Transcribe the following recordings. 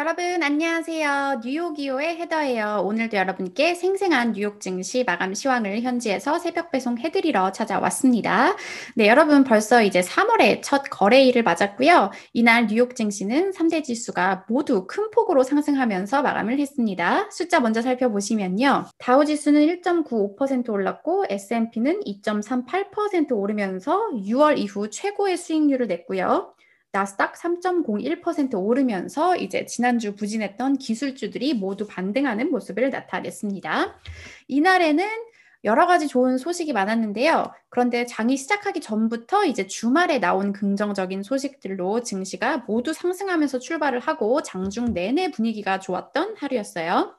여러분, 안녕하세요. 뉴욕이오의 헤더예요. 오늘도 여러분께 생생한 뉴욕 증시 마감 시황을 현지에서 새벽 배송해드리러 찾아왔습니다. 네, 여러분 벌써 이제 3월의 첫 거래일을 맞았고요. 이날 뉴욕 증시는 3대 지수가 모두 큰 폭으로 상승하면서 마감을 했습니다. 숫자 먼저 살펴보시면요. 다우 지수는 1.95% 올랐고 S&P는 2.38% 오르면서 6월 이후 최고의 수익률을 냈고요. 나스닥 3.01% 오르면서 이제 지난주 부진했던 기술주들이 모두 반등하는 모습을 나타냈습니다. 이날에는 여러 가지 좋은 소식이 많았는데요. 그런데 장이 시작하기 전부터 이제 주말에 나온 긍정적인 소식들로 증시가 모두 상승하면서 출발을 하고 장중 내내 분위기가 좋았던 하루였어요.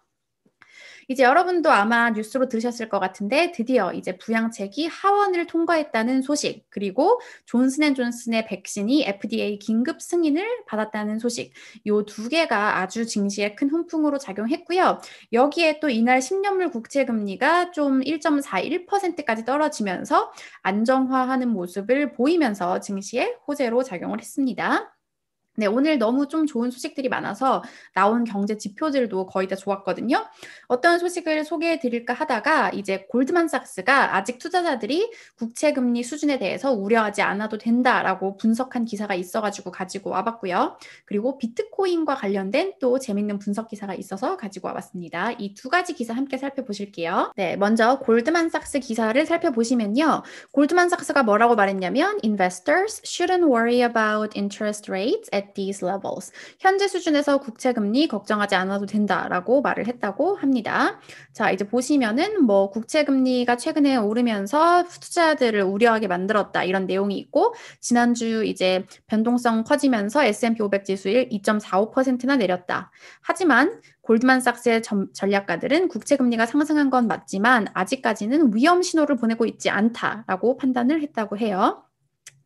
이제 여러분도 아마 뉴스로 들으셨을 것 같은데 드디어 이제 부양책이 하원을 통과했다는 소식, 그리고 존슨앤존슨의 백신이 FDA 긴급 승인을 받았다는 소식, 요 두 개가 아주 증시에 큰 훈풍으로 작용했고요. 여기에 또 이날 10년물 국채 금리가 좀 1.41%까지 떨어지면서 안정화하는 모습을 보이면서 증시에 호재로 작용을 했습니다. 네, 오늘 너무 좀 좋은 소식들이 많아서 나온 경제 지표들도 거의 다 좋았거든요. 어떤 소식을 소개해 드릴까 하다가 이제 골드만삭스가 아직 투자자들이 국채 금리 수준에 대해서 우려하지 않아도 된다라고 분석한 기사가 있어가지고 가지고 와봤고요. 그리고 비트코인과 관련된 또 재밌는 분석 기사가 있어서 가지고 와봤습니다. 이 두 가지 기사 함께 살펴보실게요. 네, 먼저 골드만삭스 기사를 살펴보시면요. 골드만삭스가 뭐라고 말했냐면 Investors shouldn't worry about interest rates at these levels. 현재 수준에서 국채 금리 걱정하지 않아도 된다라고 말을 했다고 합니다. 자, 이제 보시면은 뭐 국채 금리가 최근에 오르면서 투자자들을 우려하게 만들었다 이런 내용이 있고 지난주 이제 변동성 커지면서 S&P 500 지수일 2.45%나 내렸다. 하지만 골드만삭스의 전략가들은 국채 금리가 상승한 건 맞지만 아직까지는 위험 신호를 보내고 있지 않다라고 판단을 했다고 해요.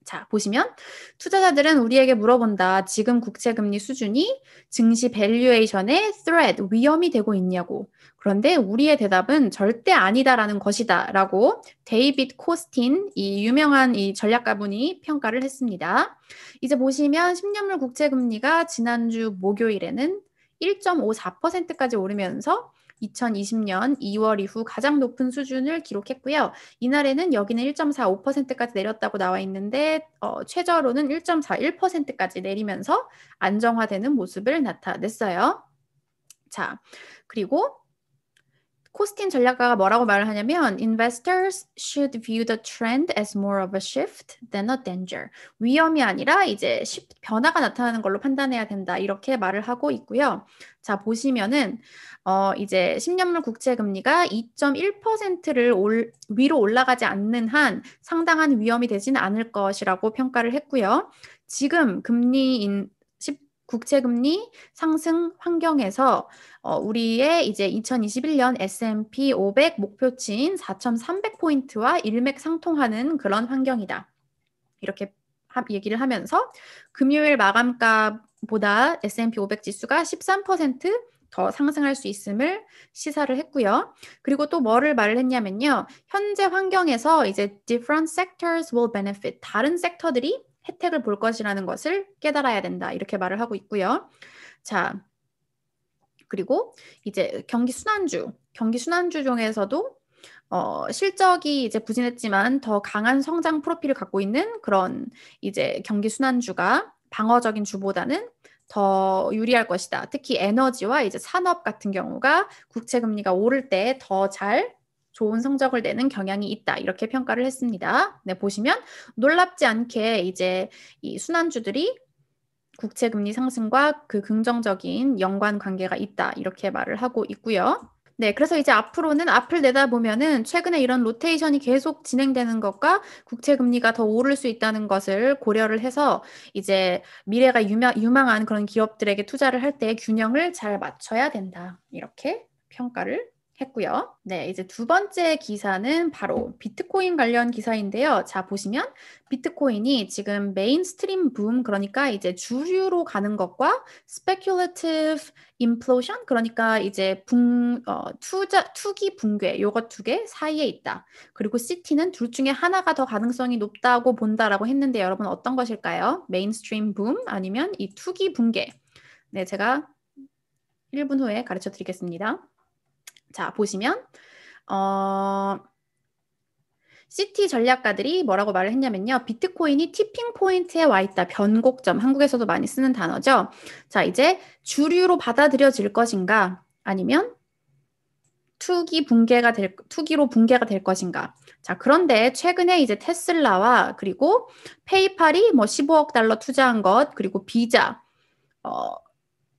자, 보시면 투자자들은 우리에게 물어본다. 지금 국채 금리 수준이 증시 밸류에이션의 threat, 위험이 되고 있냐고. 그런데 우리의 대답은 절대 아니다라는 것이다라고 데이빗 코스틴, 이 유명한 이 전략가분이 평가를 했습니다. 이제 보시면 10년물 국채 금리가 지난주 목요일에는 1.54%까지 오르면서 2020년 2월 이후 가장 높은 수준을 기록했고요. 이날에는 여기는 1.45%까지 내렸다고 나와 있는데 최저로는 1.41%까지 내리면서 안정화되는 모습을 나타냈어요. 자, 그리고 코스틴 전략가가 뭐라고 말을 하냐면 Investors should view the trend as more of a shift than a danger. 위험이 아니라 이제 변화가 나타나는 걸로 판단해야 된다. 이렇게 말을 하고 있고요. 자, 보시면은 이제 10년물 국채 금리가 2.1%를 위로 올라가지 않는 한 상당한 위험이 되지는 않을 것이라고 평가를 했고요. 지금 국채 금리 상승 환경에서 우리의 이제 2021년 S&P 500 목표치인 4,300포인트와 일맥상통하는 그런 환경이다. 이렇게 얘기를 하면서 금요일 마감가보다 S&P 500 지수가 13%더 상승할 수 있음을 시사를 했고요. 그리고 또 뭐를 말을 했냐면요. 현재 환경에서 이제 different sectors will benefit. 다른 섹터들이 혜택을 볼 것이라는 것을 깨달아야 된다. 이렇게 말을 하고 있고요. 자, 그리고 이제 경기 순환주 중에서도 실적이 이제 부진했지만 더 강한 성장 프로필을 갖고 있는 그런 이제 경기 순환주가 방어적인 주보다는 더 유리할 것이다. 특히 에너지와 이제 산업 같은 경우가 국채 금리가 오를 때 더 잘 좋은 성적을 내는 경향이 있다. 이렇게 평가를 했습니다. 네, 보시면 놀랍지 않게 이제 이 순환주들이 국채 금리 상승과 그 긍정적인 연관 관계가 있다. 이렇게 말을 하고 있고요. 네, 그래서 이제 앞으로는 앞을 내다보면은 최근에 이런 로테이션이 계속 진행되는 것과 국채 금리가 더 오를 수 있다는 것을 고려를 해서 이제 미래가 유망한 그런 기업들에게 투자를 할 때 균형을 잘 맞춰야 된다. 이렇게 평가를 했고요. 네, 이제 두 번째 기사는 바로 비트코인 관련 기사인데요. 자, 보시면 비트코인이 지금 메인스트림 붐, 그러니까 이제 주류로 가는 것과 speculative implosion, 그러니까 이제 투기 붕괴, 요것 두 개 사이에 있다. 그리고 시티는 둘 중에 하나가 더 가능성이 높다고 본다라고 했는데 여러분 어떤 것일까요? 메인스트림 붐 아니면 이 투기 붕괴. 네, 제가 1분 후에 가르쳐 드리겠습니다. 자, 보시면 CT 전략가들이 뭐라고 말을 했냐면요. 비트코인이 티핑 포인트에 와 있다. 변곡점. 한국에서도 많이 쓰는 단어죠. 자, 이제 주류로 받아들여질 것인가? 아니면 투기로 붕괴가 될 것인가? 자, 그런데 최근에 이제 테슬라와 그리고 페이팔이 뭐 15억 달러 투자한 것, 그리고 비자,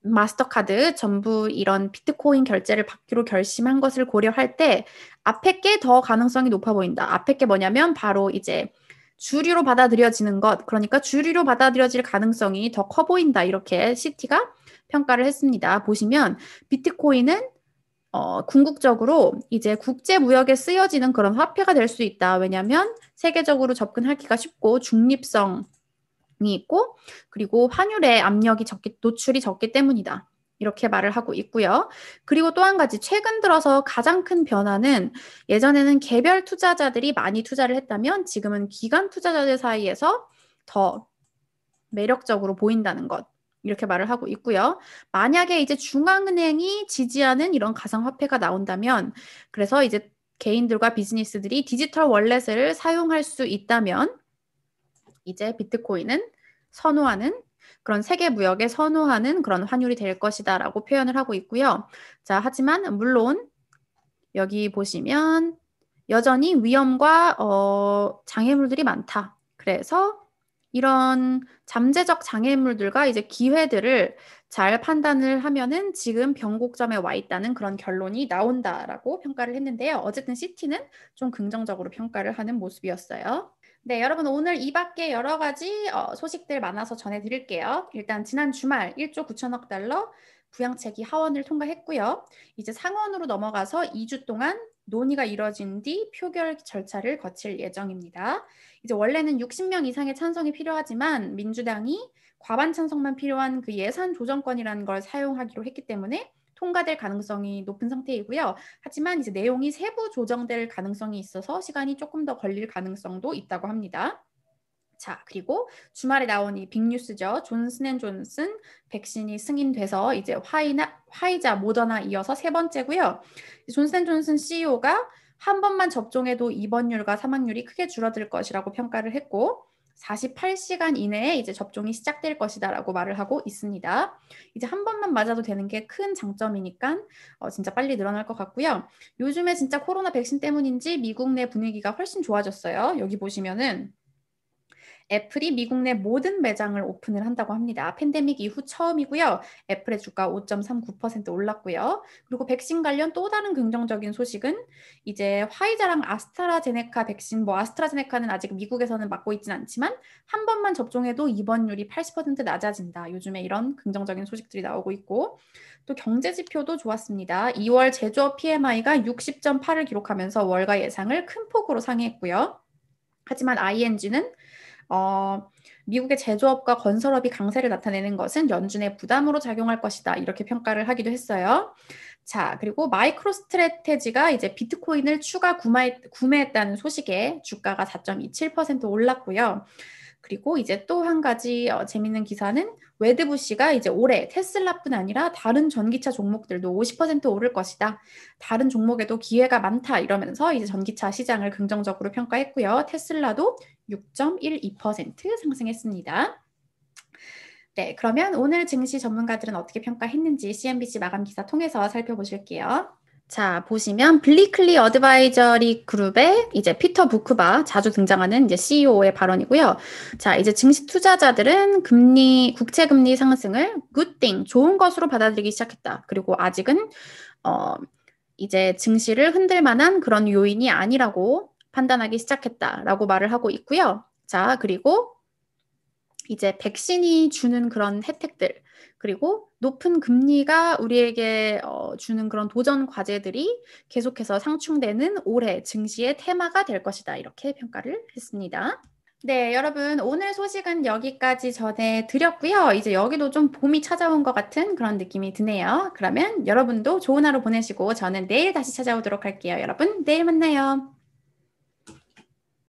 마스터카드 전부 이런 비트코인 결제를 받기로 결심한 것을 고려할 때 앞에 게 더 가능성이 높아 보인다. 앞에 게 뭐냐면 바로 이제 주류로 받아들여지는 것, 그러니까 주류로 받아들여질 가능성이 더 커 보인다. 이렇게 CT가 평가를 했습니다. 보시면 비트코인은 궁극적으로 이제 국제 무역에 쓰여지는 그런 화폐가 될 수 있다. 왜냐하면 세계적으로 접근하기가 쉽고 중립성이 있고 그리고 환율의 노출이 적기 때문이다. 이렇게 말을 하고 있고요. 그리고 또 한 가지 최근 들어서 가장 큰 변화는 예전에는 개별 투자자들이 많이 투자를 했다면 지금은 기관 투자자들 사이에서 더 매력적으로 보인다는 것. 이렇게 말을 하고 있고요. 만약에 이제 중앙은행이 지지하는 이런 가상화폐가 나온다면 그래서 이제 개인들과 비즈니스들이 디지털 월렛을 사용할 수 있다면 이제 비트코인은 선호하는 그런 세계 무역에 선호하는 그런 환율이 될 것이다라고 표현을 하고 있고요. 자, 하지만 물론 여기 보시면 여전히 위험과 장애물들이 많다. 그래서 이런 잠재적 장애물들과 이제 기회들을 잘 판단을 하면은 지금 변곡점에 와 있다는 그런 결론이 나온다라고 평가를 했는데요. 어쨌든 시티는 좀 긍정적으로 평가를 하는 모습이었어요. 네, 여러분 오늘 이 밖에 여러 가지 소식들 많아서 전해드릴게요. 일단 지난 주말 1조 9천억 달러 부양책이 하원을 통과했고요. 이제 상원으로 넘어가서 2주 동안 논의가 이뤄진 뒤 표결 절차를 거칠 예정입니다. 이제 원래는 60명 이상의 찬성이 필요하지만 민주당이 과반 찬성만 필요한 그 예산 조정권이라는 걸 사용하기로 했기 때문에 통과될 가능성이 높은 상태이고요. 하지만 이제 내용이 세부 조정될 가능성이 있어서 시간이 조금 더 걸릴 가능성도 있다고 합니다. 자, 그리고 주말에 나온 이 빅뉴스죠. 존슨앤존슨 백신이 승인돼서 이제 화이자, 모더나 이어서 세 번째고요. 존슨앤존슨 CEO가 한 번만 접종해도 입원율과 사망률이 크게 줄어들 것이라고 평가를 했고 48시간 이내에 이제 접종이 시작될 것이다라고 말을 하고 있습니다. 이제 한 번만 맞아도 되는 게 큰 장점이니까 진짜 빨리 늘어날 것 같고요. 요즘에 진짜 코로나 백신 때문인지 미국 내 분위기가 훨씬 좋아졌어요. 여기 보시면은 애플이 미국 내 모든 매장을 오픈을 한다고 합니다. 팬데믹 이후 처음이고요. 애플의 주가 5.39% 올랐고요. 그리고 백신 관련 또 다른 긍정적인 소식은 이제 화이자랑 아스트라제네카 백신, 뭐 아스트라제네카는 아직 미국에서는 맞고 있진 않지만 한 번만 접종해도 입원율이 80% 낮아진다. 요즘에 이런 긍정적인 소식들이 나오고 있고 또 경제 지표도 좋았습니다. 2월 제조업 PMI가 60.8을 기록하면서 월가 예상을 큰 폭으로 상회했고요. 하지만 ING는 미국의 제조업과 건설업이 강세를 나타내는 것은 연준의 부담으로 작용할 것이다. 이렇게 평가를 하기도 했어요. 자, 그리고 마이크로 스트래테지가 이제 비트코인을 추가 구매했다는 소식에 주가가 4.27% 올랐고요. 그리고 이제 또 한 가지 재밌는 기사는 웨드부시가 이제 올해 테슬라뿐 아니라 다른 전기차 종목들도 50% 오를 것이다. 다른 종목에도 기회가 많다 이러면서 이제 전기차 시장을 긍정적으로 평가했고요. 테슬라도 6.12% 상승했습니다. 네, 그러면 오늘 증시 전문가들은 어떻게 평가했는지 CNBC 마감 기사 통해서 살펴보실게요. 자, 보시면 블리클리 어드바이저리 그룹의 이제 피터 부크바 자주 등장하는 이제 CEO의 발언이고요. 자, 이제 증시 투자자들은 국채 금리 상승을 good thing, 좋은 것으로 받아들이기 시작했다. 그리고 아직은 이제 증시를 흔들 만한 그런 요인이 아니라고 판단하기 시작했다라고 말을 하고 있고요. 자, 그리고 이제 백신이 주는 그런 혜택들, 그리고 높은 금리가 우리에게 주는 그런 도전 과제들이 계속해서 상충되는 올해 증시의 테마가 될 것이다. 이렇게 평가를 했습니다. 네, 여러분 오늘 소식은 여기까지 전해드렸고요. 이제 여기도 좀 봄이 찾아온 것 같은 그런 느낌이 드네요. 그러면 여러분도 좋은 하루 보내시고 저는 내일 다시 찾아오도록 할게요. 여러분 내일 만나요.